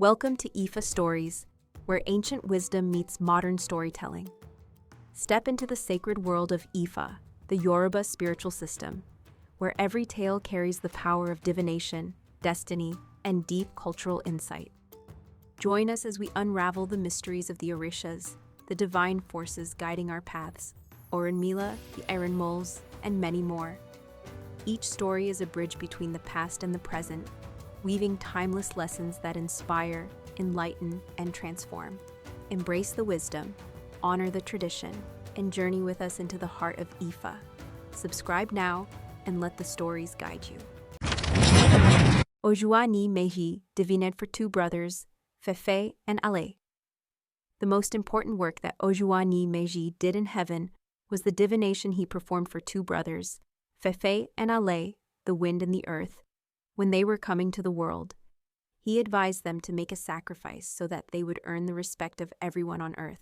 Welcome to Ifa Stories, where ancient wisdom meets modern storytelling. Step into the sacred world of Ifa, the Yoruba spiritual system, where every tale carries the power of divination, destiny, and deep cultural insight. Join us as we unravel the mysteries of the Orishas, the divine forces guiding our paths, Orunmila, the Iron Moles, and many more. Each story is a bridge between the past and the present, weaving timeless lessons that inspire, enlighten, and transform. Embrace the wisdom, honor the tradition, and journey with us into the heart of Ifa. Subscribe now and let the stories guide you. Ojúàní Méjì divined for two brothers, Fèfè and Ale. The most important work that Ojúàní Méjì did in heaven was the divination he performed for two brothers, Fèfè and Ale, the wind and the earth, when they were coming to the world. He advised them to make a sacrifice so that they would earn the respect of everyone on earth.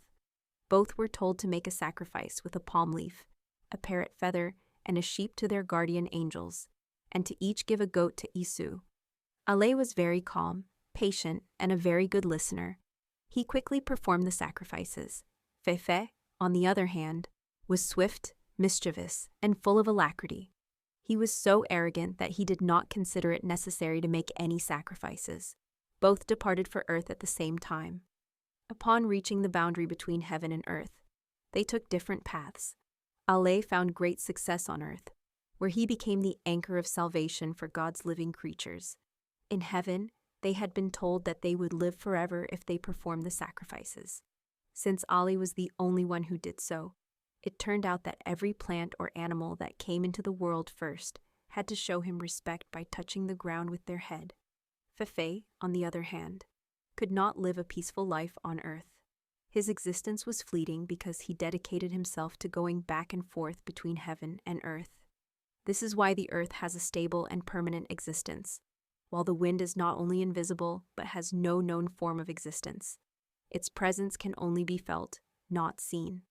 Both were told to make a sacrifice with a palm leaf, a parrot feather, and a sheep to their guardian angels, and to each give a goat to Isu. Ale was very calm, patient, and a very good listener. He quickly performed the sacrifices. Fèfè, on the other hand, was swift, mischievous, and full of alacrity. He was so arrogant that he did not consider it necessary to make any sacrifices. Both departed for earth at the same time. Upon reaching the boundary between heaven and earth, they took different paths. Ale found great success on earth, where he became the anchor of salvation for God's living creatures. In heaven, they had been told that they would live forever if they performed the sacrifices. Since Ale was the only one who did so, it turned out that every plant or animal that came into the world first had to show him respect by touching the ground with their head. Fèfè, on the other hand, could not live a peaceful life on earth. His existence was fleeting because he dedicated himself to going back and forth between heaven and earth. This is why the earth has a stable and permanent existence, while the wind is not only invisible but has no known form of existence. Its presence can only be felt, not seen.